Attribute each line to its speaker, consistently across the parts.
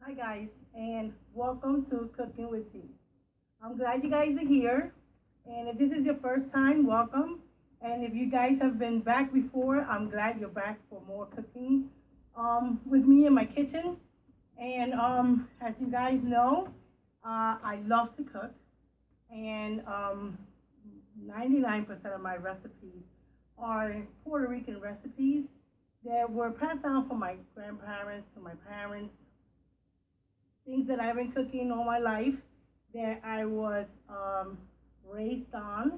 Speaker 1: Hi guys, and welcome to Cooking with Tea. I'm glad you guys are here, and if this is your first time, welcome. And if you guys have been back before, I'm glad you're back for more cooking with me in my kitchen. And as you guys know, I love to cook, and 99% of my recipes are Puerto Rican recipes that were passed down from my grandparents to my parents, things that I've been cooking all my life that I was raised on.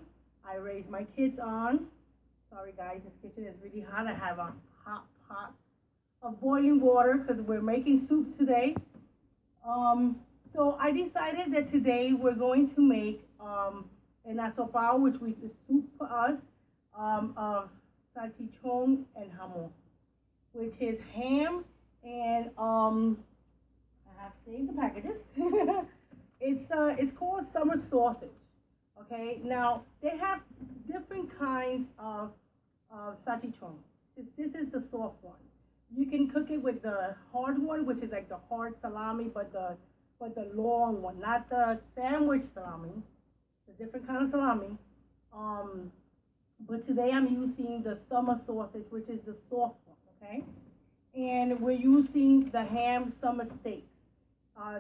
Speaker 1: I raised my kids on. Sorry guys, this kitchen is really hot. I have a hot pot of boiling water because we're making soup today. So I decided that today we're going to make an asopao, which is soup for us, of salchichon and hamon, which is ham and I have saved the packages. It's called summer sausage. Okay, now they have different kinds of salchichon. This is the soft one. You can cook it with the hard one, which is like the hard salami, but the long one, not the sandwich salami. It's a different kind of salami. But today I'm using the summer sausage, which is the soft one. Okay, and we're using the ham summer steaks.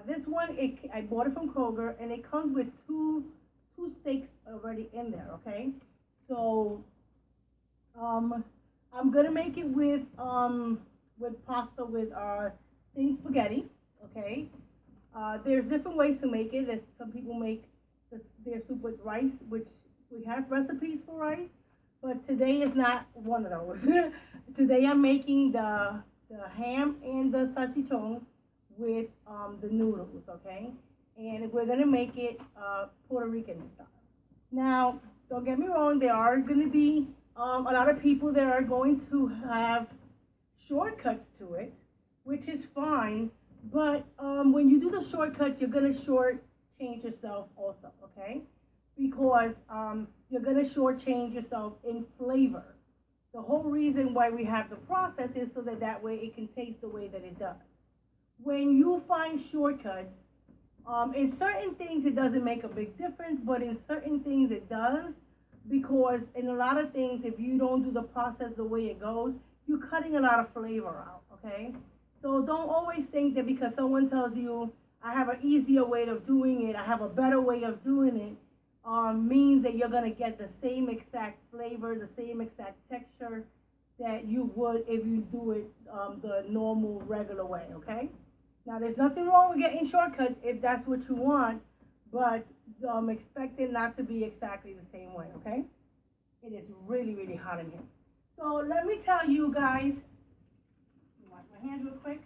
Speaker 1: This one, I bought it from Kroger, and it comes with two steaks already in there. Okay, so I'm gonna make it with pasta with thin spaghetti. Okay, there's different ways to make it. Some people make their soup with rice, which we have recipes for rice, but today is not one of those. Today I'm making the ham and the salchichon with the noodles, okay? And we're gonna make it Puerto Rican style. Now, don't get me wrong, there are gonna be a lot of people that are going to have shortcuts to it, which is fine, but when you do the shortcuts, you're gonna shortchange yourself also, okay? Because you're gonna shortchange yourself in flavor. The whole reason why we have the process is so that way it can taste the way that it does. When you find shortcuts, in certain things it doesn't make a big difference, but in certain things it does, because in a lot of things, if you don't do the process the way it goes, you're cutting a lot of flavor out, okay? So don't always think that because someone tells you, I have an easier way of doing it, I have a better way of doing it, means that you're gonna get the same exact flavor, the same exact texture that you would if you do it the normal, regular way, okay? Now, there's nothing wrong with getting shortcuts if that's what you want, but expect it not to be exactly the same way, okay? It is really, really hot in here. So let me tell you guys, wash my hands real quick,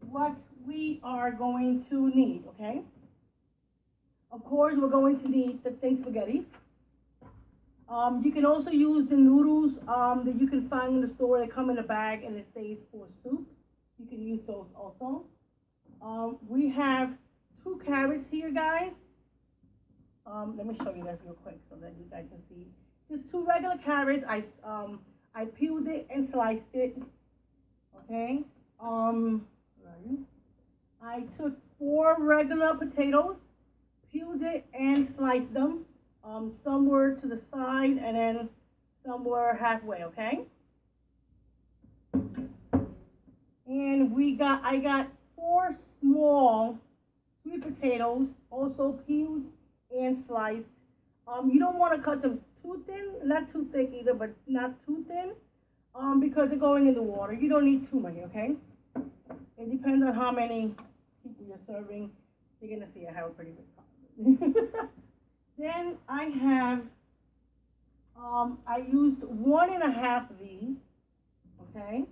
Speaker 1: what we are going to need, okay? Of course, we're going to need the thin spaghetti. You can also use the noodles that you can find in the store. They come in a bag and it says for soup. You can use those also. We have 2 carrots here, guys. Let me show you guys real quick so that you guys can see. Just 2 regular carrots. I peeled it and sliced it. Okay. I took 4 regular potatoes, peeled it and sliced them. Some were to the side and then some were halfway. Okay. And I got 4 small sweet potatoes, also peeled and sliced. You don't want to cut them too thin, not too thick either, but not too thin, because they're going in the water. You don't need too many, okay? It depends on how many people you're serving. You're gonna see I have a pretty big pot. Then I have, I used 1.5 of these, okay?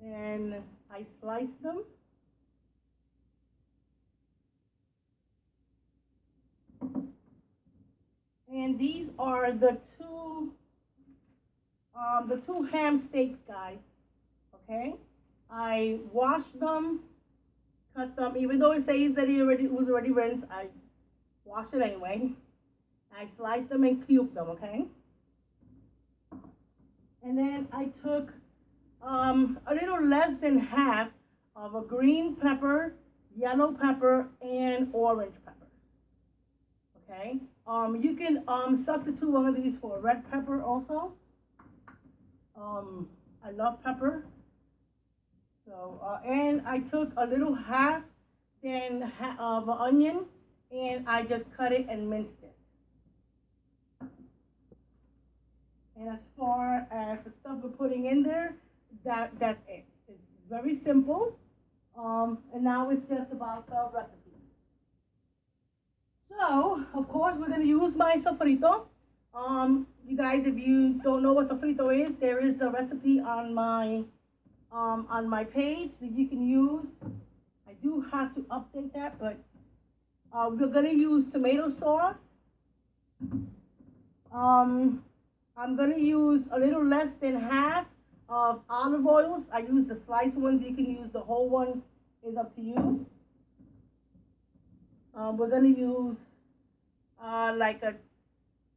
Speaker 1: And I sliced them. And these are the two ham steaks, guys. Okay, I washed them, cut them. Even though it says that it was already rinsed, I washed it anyway. I sliced them and cubed them. Okay, and then I took a little less than half of a green pepper, yellow pepper, and orange pepper. Okay. You can substitute one of these for red pepper also. I love pepper. So and I took a little half of an onion, and I just cut it and minced it. And as far as the stuff we're putting in there, that's it. It's very simple. And now it's just about the recipe. So, of course, we're going to use my sofrito. You guys, if you don't know what sofrito is, there is a recipe on my page that you can use. I do have to update that, but we're going to use tomato sauce. I'm going to use a little less than half of olive oils. I use the sliced ones. You can use the whole ones. It's up to you. We're going to use like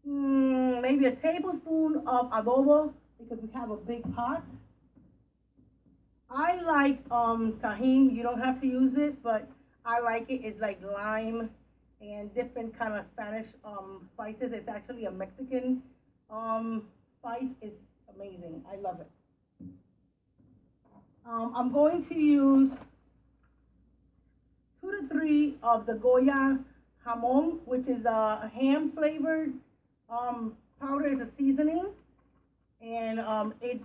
Speaker 1: maybe a tablespoon of adobo because we have a big pot. I like tahini. You don't have to use it, but I like it. It's like lime and different kind of Spanish spices. It's actually a Mexican spice. Is amazing. I love it. I'm going to use 2 to 3 of the Goya Hamon, which is a ham flavored powder. It's a seasoning, and it's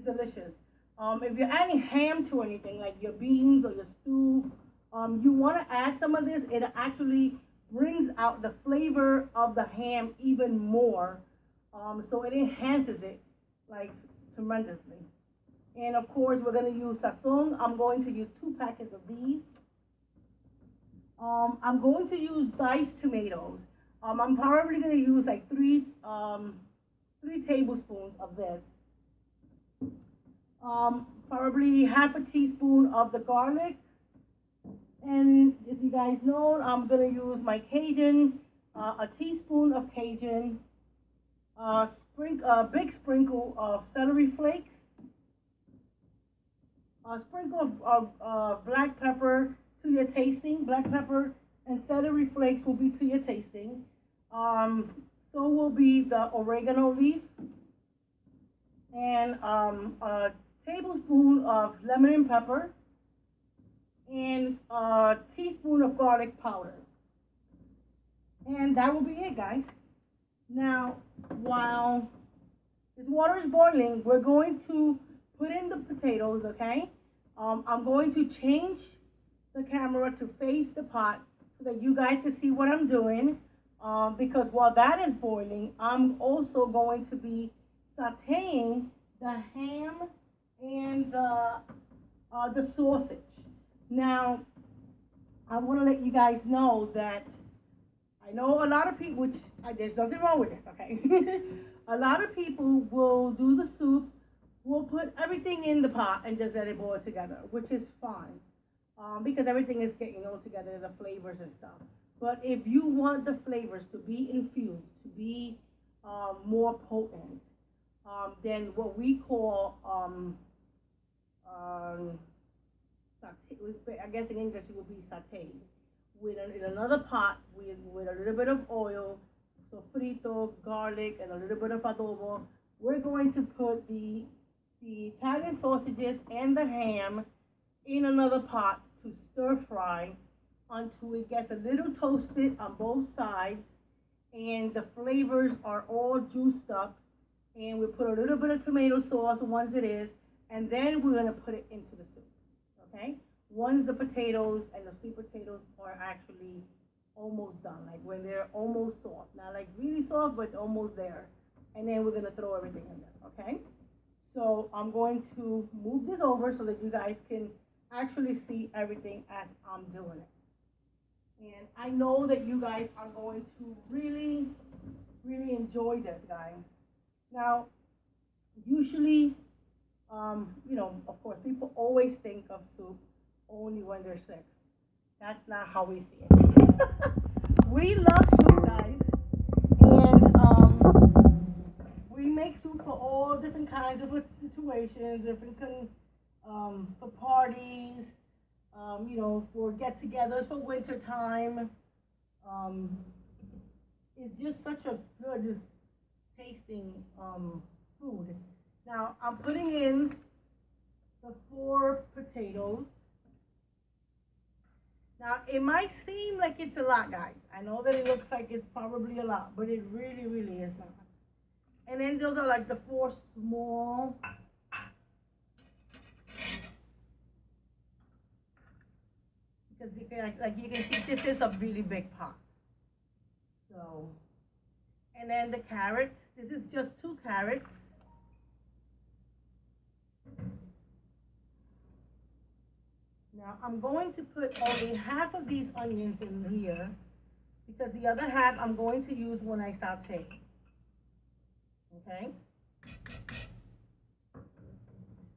Speaker 1: delicious. If you're adding ham to anything like your beans or your stew, you want to add some of this. It actually brings out the flavor of the ham even more. So it enhances it like tremendously. And of course, we're going to use sazon. I'm going to use 2 packets of these. I'm going to use diced tomatoes. I'm probably going to use like 3 tablespoons of this. Probably half a teaspoon of the garlic. And if you guys know, I'm going to use my Cajun, a teaspoon of Cajun, a big sprinkle of celery flakes, a sprinkle of black pepper to your tasting. Black pepper and celery flakes will be to your tasting. So will be the oregano leaf, and a tablespoon of lemon and pepper, and a teaspoon of garlic powder. And that will be it, guys. Now, while this water is boiling, we're going to put in the potatoes, okay? I'm going to change the camera to face the pot so that you guys can see what I'm doing. Because while that is boiling, I'm also going to be sauteing the ham and the sausage. Now, I want to let you guys know that I know a lot of people, which there's nothing wrong with this, okay? A lot of people will do the soup, will put everything in the pot and just let it boil together, which is fine, because everything is getting all together, the flavors and stuff. But if you want the flavors to be infused, to be more potent, then what we call I guess in English it would be sauteed. In another pot with a little bit of oil, sofrito, garlic, and a little bit of adobo, we're going to put the Italian sausages and the ham in another pot to stir fry until it gets a little toasted on both sides and the flavors are all juiced up. And we put a little bit of tomato sauce once it is, and then we're going to put it into the soup, okay? Once the potatoes and the sweet potatoes are actually almost done, like when they're almost soft. Not like really soft, but almost there. And then we're going to throw everything in there, okay? So I'm going to move this over so that you guys can actually see everything as I'm doing it. And I know that you guys are going to really, really enjoy this, guys. Now, usually, you know, of course, people always think of soup only when they're sick. That's not how we see it. We love soup, guys, and we make soup for all different kinds of situations, different for parties, for get-togethers, for winter time. Um, it's just such a good tasting food. Now I'm putting in the 4 potatoes. Now it might seem like it's a lot, guys. I know that it looks like it's probably a lot, but it really, really is not. And then those are like the 4 small. Because like you can see, this is a really big pot. So, and then the carrots. This is just 2 carrots. Now I'm going to put only half of these onions in here because the other half I'm going to use when I saute. Okay?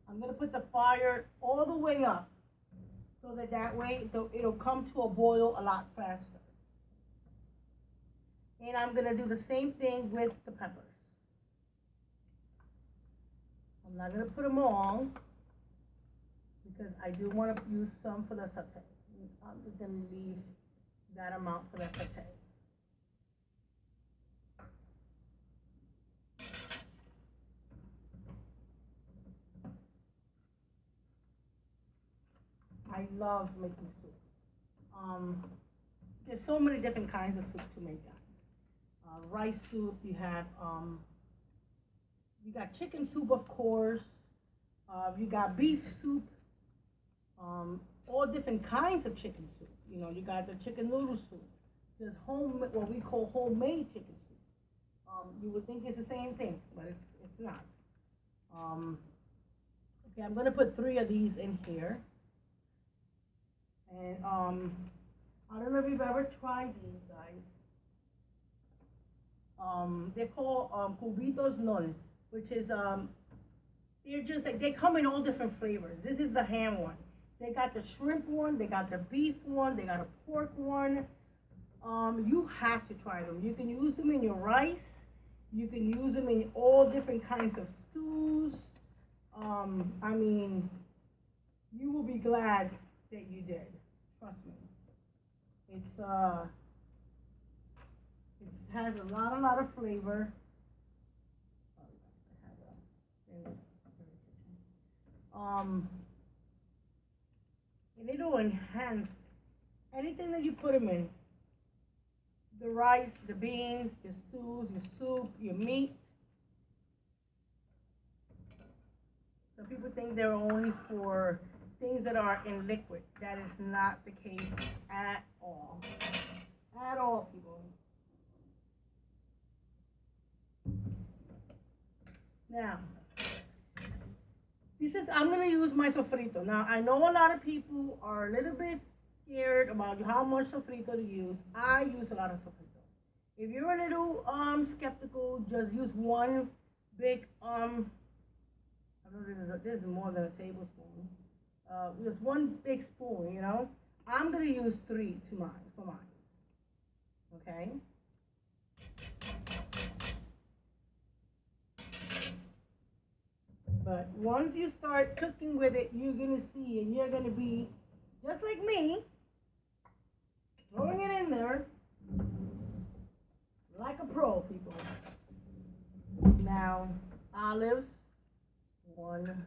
Speaker 1: I'm going to put the fire all the way up so that way it'll come to a boil a lot faster. And I'm going to do the same thing with the peppers. I'm not going to put them all because I do want to use some for the saute. I'm just going to leave that amount for the saute. I love making soup. There's so many different kinds of soup to make, guys. Rice soup, you got chicken soup, of course. You got beef soup. All different kinds of chicken soup. You got the chicken noodle soup. There's what we call homemade chicken soup. You would think it's the same thing, but it's not. Okay, I'm gonna put 3 of these in here. And I don't know if you've ever tried these, guys. They're called cubitos non, which is they're just like they come in all different flavors. This is the ham one. They got the shrimp one, they got the beef one, they got a pork one. You have to try them. You can use them in your rice. You can use them in all different kinds of stews. I mean, you will be glad that you did. Trust me. It has a lot of flavor. And it'll enhance anything that you put them in. The rice, the beans, your stews, your soup, your meat. Some people think they're only for things that are in liquid. That is not the case at all. At all, people. Now, I'm going to use my sofrito. Now, I know a lot of people are a little bit scared about how much sofrito to use. I use a lot of sofrito. If you're a little skeptical, just use one big, I know this is more than a tablespoon. Just one big spoon, I'm going to use 3 for mine. Okay? But once you start cooking with it, you're going to see, and you're going to be just like me, throwing it in there like a pro, people. Now, olives, 1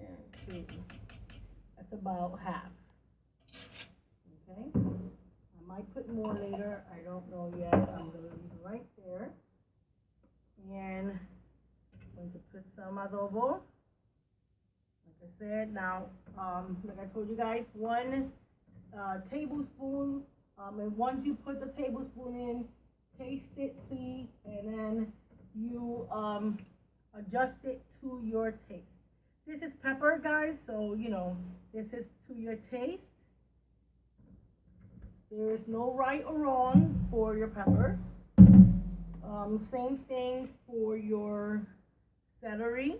Speaker 1: and 2. That's about half. Okay? I might put more later. I don't know yet. I'm going to leave it right there. And I'm going to put some adobo. Like I said, now, like I told you guys, 1 tablespoon. And once you put the tablespoon in, taste it, please, and then you adjust it to your taste. This is pepper, guys, so this is to your taste. There is no right or wrong for your pepper. Same thing for your celery.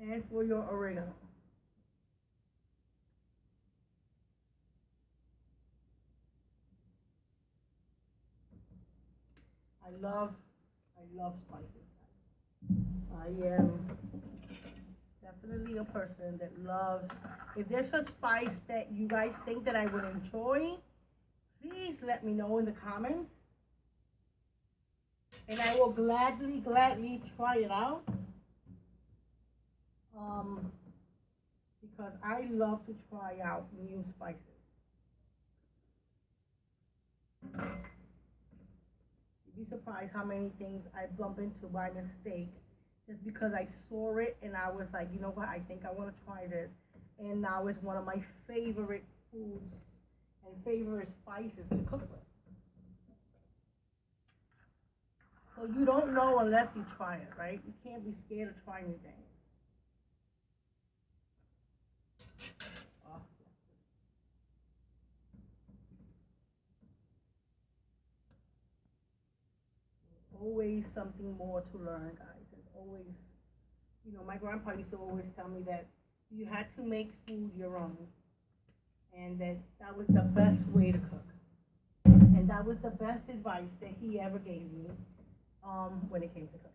Speaker 1: And for your oregano. I I love spices. I am definitely a person that loves. If there's a spice that you guys think that I would enjoy, please let me know in the comments. And I will gladly try it out. Because I love to try out new spices. You'd be surprised how many things I bump into by mistake just because I saw it and I was like, you know what, I think I want to try this. And now it's one of my favorite foods and favorite spices to cook with. So you don't know unless you try it, right? You can't be scared to try anything. Oh. Always something more to learn, guys. There's always, my grandpa used to always tell me that you had to make food your own, and that was the best way to cook. And that was the best advice that he ever gave me when it came to cooking.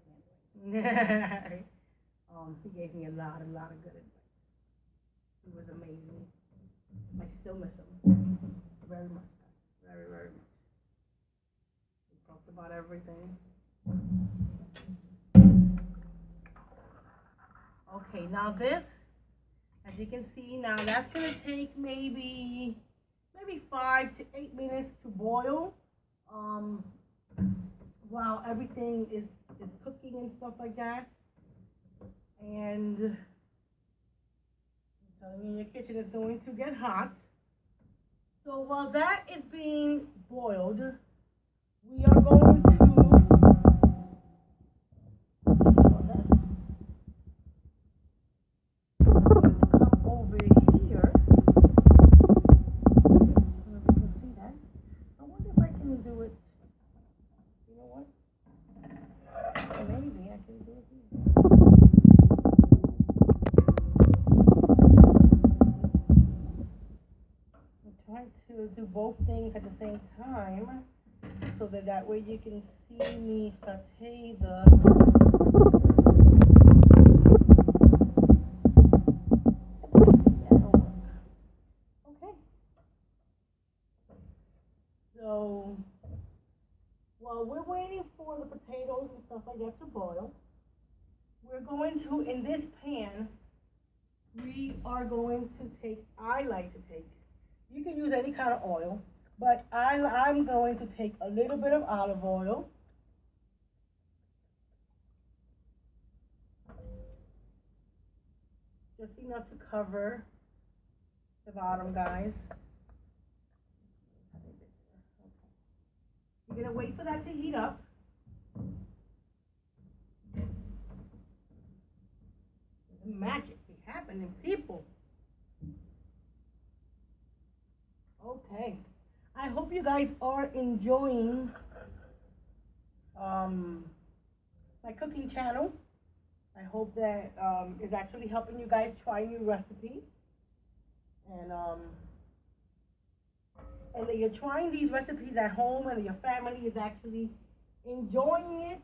Speaker 1: He gave me a lot of good advice. He was amazing. I still miss him very much, very much. We talked about everything. Okay, now this, as you can see, now that's gonna take maybe 5 to 8 minutes to boil. While everything is cooking and stuff like that. And I'm telling you, your kitchen is going to get hot. So while that is being boiled, we are going to come over here. I don't know if you can see that. I wonder if I can do it. You know what? Maybe I can do it here. Try to do both things at the same time so that way you can see me saute the okay. So while we're waiting for the potatoes and stuff like that to boil, we're going to, in this pan, we are going to take, I like to take, you can use any kind of oil, but I'm going to take a little bit of olive oil. Just enough to cover the bottom, guys. You're gonna wait for that to heat up. Magic be happening, people. Okay, I hope you guys are enjoying my cooking channel. I hope that is actually helping you guys try new recipes, and that you're trying these recipes at home and your family is actually enjoying it,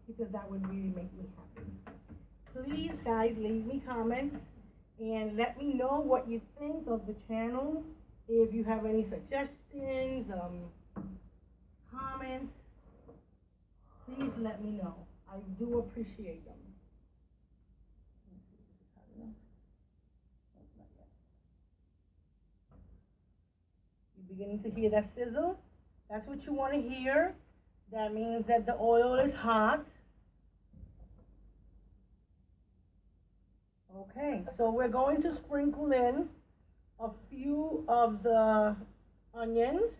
Speaker 1: because that would really make me happy. Please, guys, leave me comments and let me know what you think of the channel. If you have any suggestions, comments, please let me know. I do appreciate them. You're beginning to hear that sizzle? That's what you want to hear. That means that the oil is hot. Okay, so we're going to sprinkle in a few of the onions.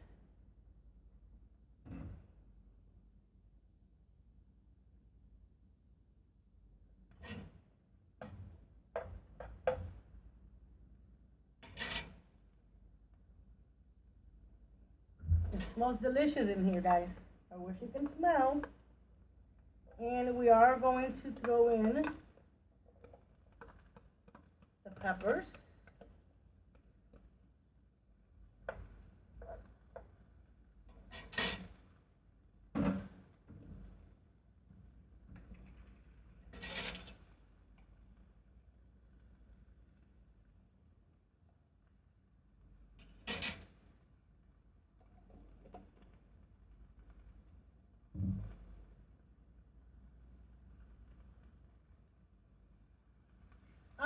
Speaker 1: It smells delicious in here, guys. I wish you can smell. And we are going to throw in the peppers.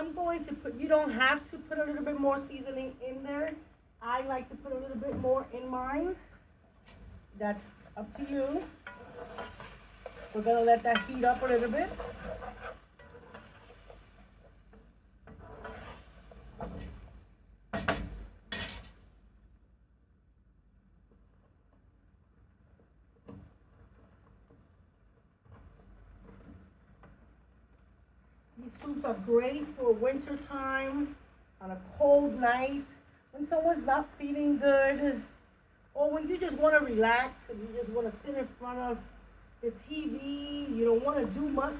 Speaker 1: I'm going to put, you don't have to put a little bit more seasoning in there. I like to put a little bit more in mine. That's up to you. We're gonna let that heat up a little bit. These soups are great for winter time, on a cold night, when someone's not feeling good, or when you just want to relax and you just want to sit in front of the TV, you don't want to do much.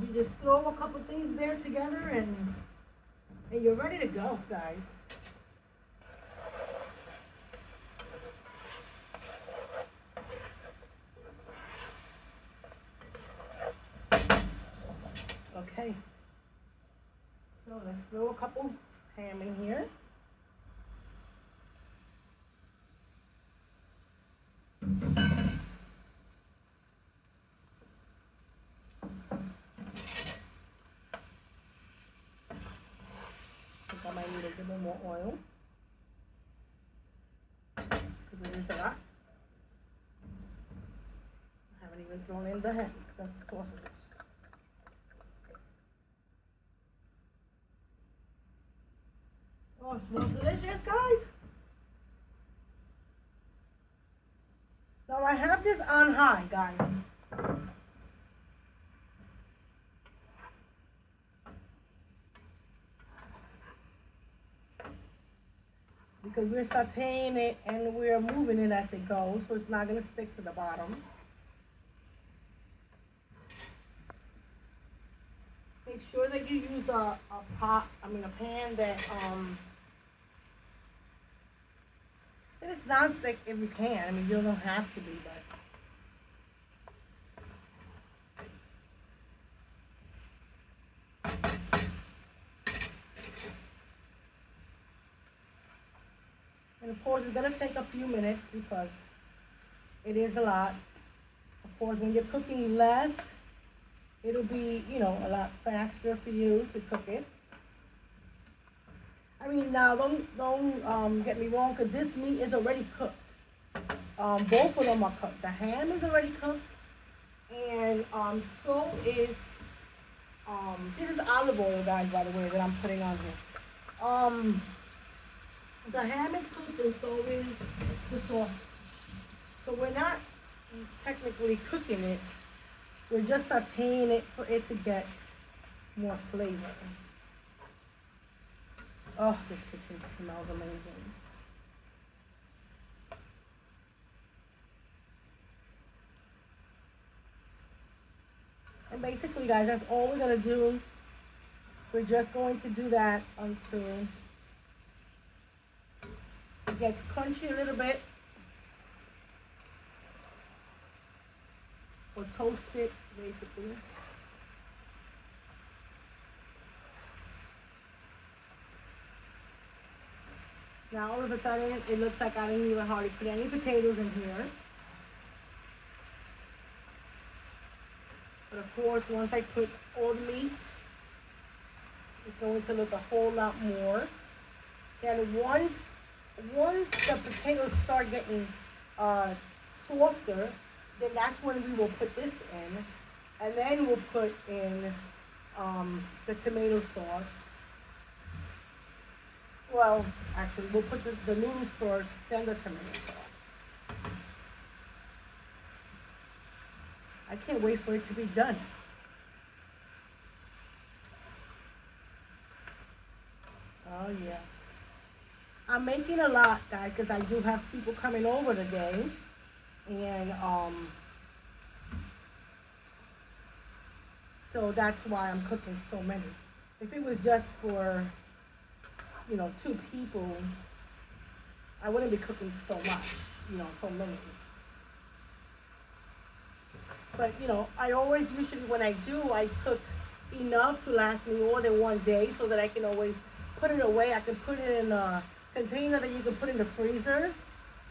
Speaker 1: You just throw a couple things there together and you're ready to go, guys. Okay, so let's throw a couple ham in here. I think I might need a little bit more oil because it is a lot. I haven't even thrown in the ham. That's the cost of it. Oh, it smells delicious, guys. Now I have this on high, guys. Because we're sauteing it and we're moving it as it goes, so it's not going to stick to the bottom. Make sure that you use a pan that it is non-stick if you can. I mean, you don't have to be, but and of course it's gonna take a few minutes because it is a lot. Of course, when you're cooking less, it'll be, you know, a lot faster for you to cook it. I mean, now don't get me wrong, because this meat is already cooked. Both of them are cooked. The ham is already cooked, and so is this is olive oil, guys, by the way, that I'm putting on here. The ham is cooked, and so is the sausage. So we're not technically cooking it. We're just sauteing it for it to get more flavor. Oh, this kitchen smells amazing. And basically, guys, that's all we're going to do. We're just going to do that until it gets crunchy a little bit. Or toast it, basically. Now all of a sudden, it looks like I didn't even hardly put any potatoes in here. But of course, once I put all the meat, it's going to look a whole lot more. And once the potatoes start getting softer, then that's when we will put this in. And then we'll put in the tomato sauce. Well, actually, we'll put the noodles first, then the tomato sauce. I can't wait for it to be done. Oh, yes. I'm making a lot, guys, because I do have people coming over today. And so that's why I'm cooking so many. If it was just for, you know, 2 people, I wouldn't be cooking so much, you know, so many. But, you know, I always usually, when I do, I cook enough to last me more than 1 day so that I can always put it away. I can put it in a container that you can put in the freezer.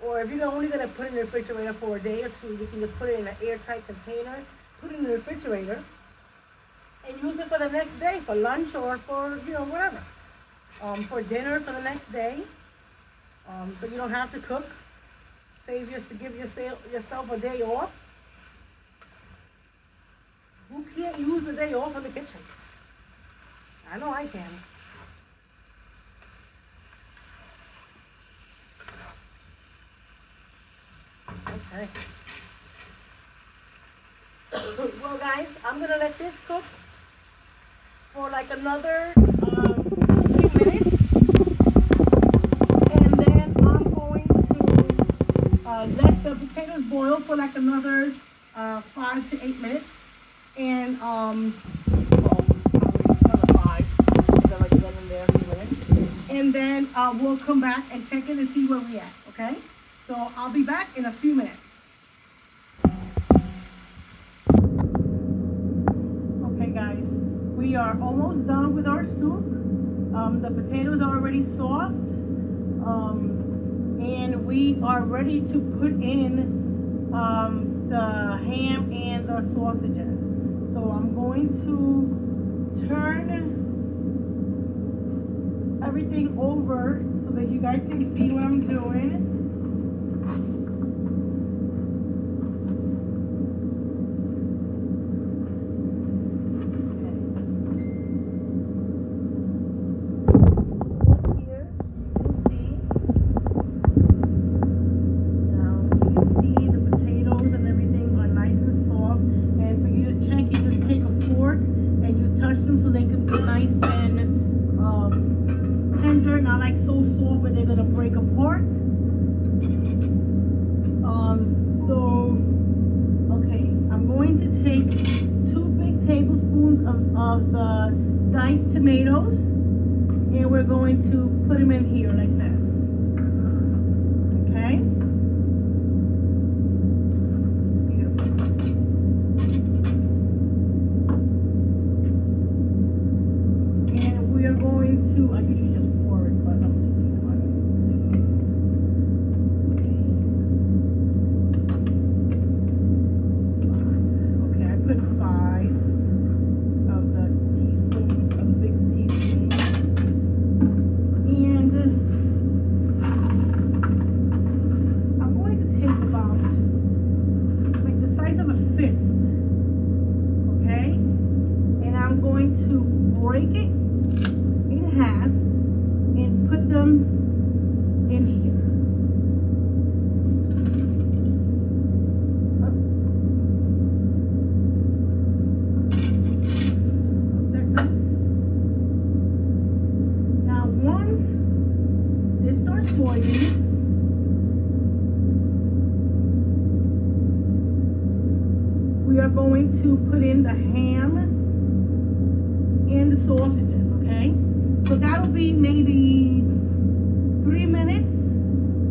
Speaker 1: Or if you're only going to put it in the refrigerator for a day or 2, you can just put it in an airtight container, put it in the refrigerator, and use it for the next day, for lunch or for, whatever. For dinner for the next day. So you don't have to cook. Give yourself a day off. Who can't use a day off in the kitchen? I know I can. Okay. Well, guys, I'm gonna let this cook for like another 3 minutes, and then I'm going to let the potatoes boil for like another 5 to 8 minutes, and well, another 5, so like get in there a few minutes, and then we'll come back and check in and see where we at. Okay, so I'll be back in a few minutes. We are almost done with our soup. The potatoes are already soft, and we are ready to put in the ham and the sausages. So I'm going to turn everything over so that you guys can see what I'm doing. Of the diced tomatoes, and we're going to put them in here like this. Okay, beautiful. And we are going to, I usually just pour it, but I'm gonna see if I can. Okay, I put 5. Break it in half and put them in here. Now once this starts boiling, we are going to put in the ham and the sausages, okay? So that'll be maybe 3 minutes,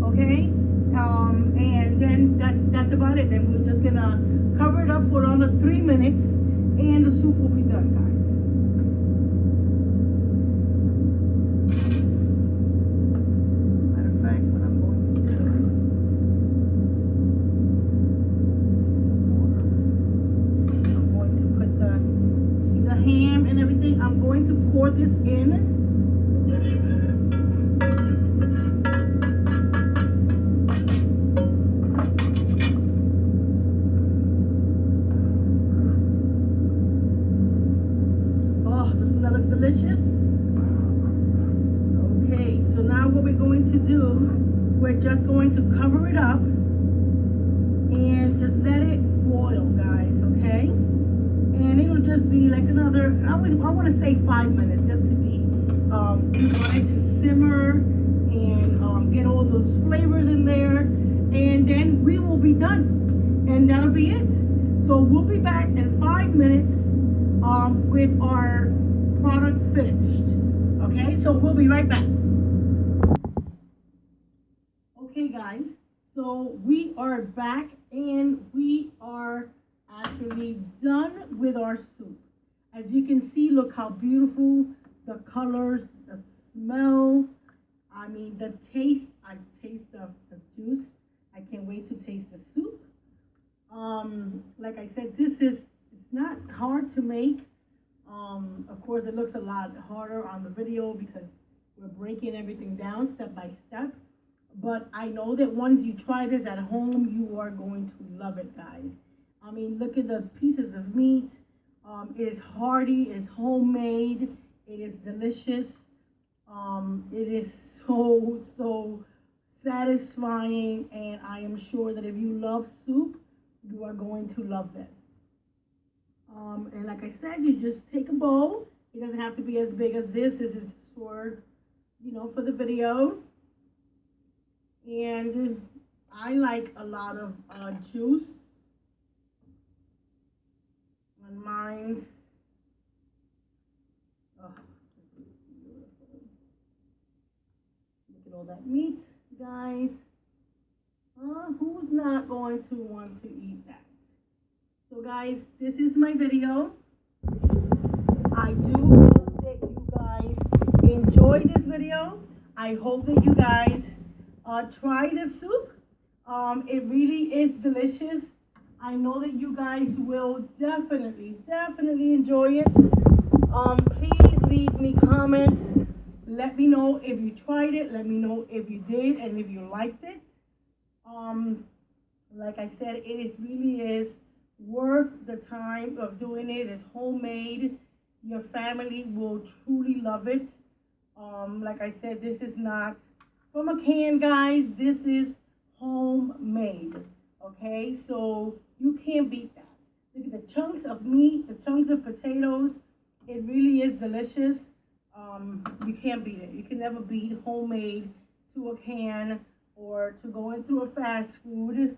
Speaker 1: okay? And then that's about it. Then we're just gonna cover it up for another 3 minutes, and the soup will be done, guys. Matter of fact, what I'm going to do, I'm going to put the ham and everything. I'm going to pour this in. Oh, doesn't that look delicious? Okay, so now what we're going to do, we're just going to cover it up and just let it boil, guys, okay? And it'll just be like another, I want to say 5 minutes, just to be, we want it to simmer and get all those flavors in there, and then we will be done, and that'll be it. So we'll be back in 5 minutes with our product finished. Okay, so we'll be right back. Okay, guys, so we are back, and we are actually done with our soup. As you can see, look how beautiful the colors, the smell, I mean the taste. I taste the juice. I can't wait to taste the soup. Like I said, it's not hard to make. Of course, it looks a lot harder on the video because we're breaking everything down step by step. But I know that once you try this at home, you are going to love it, guys. I mean, look at the pieces of meat. It is hearty, it is homemade, it is delicious. It is so satisfying, and I am sure that if you love soup, you are going to love this. And like I said, you just take a bowl. It doesn't have to be as big as this. This is just for, for the video. And I like a lot of juice on mine. Oh, this is beautiful. Look at all that meat, guys. Who's not going to want to eat that? So guys, this is my video. I do hope that you guys enjoy this video. I hope that you guys try the soup. It really is delicious. I know that you guys will definitely enjoy it. Please leave me comments. Let me know if you tried it. Let me know if you did and if you liked it. Like I said, it really is worth the time of doing it. It's homemade. Your family will truly love it. Like I said, this is not from a can, guys. This is homemade. Okay, so you can't beat that. Look at the chunks of meat, the chunks of potatoes. It really is delicious. You can't beat it. You can never beat homemade to a can or to going through a fast food.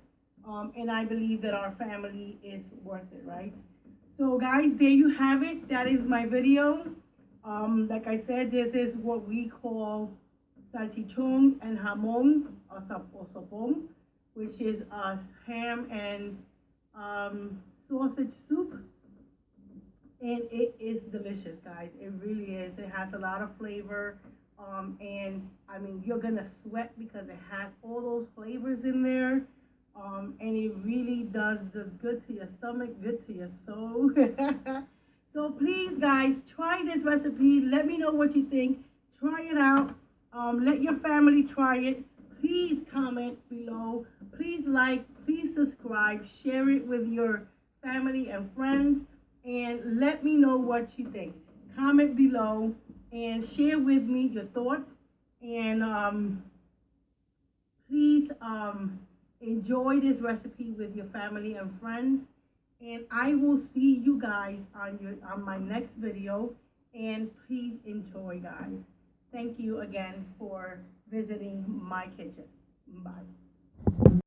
Speaker 1: And I believe that our family is worth it, right? So guys, there you have it. That is my video. Like I said, this is what we call Salchichon and Hamon, or Asopao, which is a ham and sausage soup. And it is delicious, guys. It really is. It has a lot of flavor. And I mean, you're gonna sweat because it has all those flavors in there. And it really does good to your stomach, good to your soul. So please, guys, try this recipe. Let me know what you think. Try it out. Let your family try it. Please comment below. Please like, please subscribe, share it with your family and friends, and let me know what you think. Comment below and share with me your thoughts. And please enjoy this recipe with your family and friends. And I will see you guys on my next video. And please enjoy, guys. Thank you again for visiting my kitchen. Bye.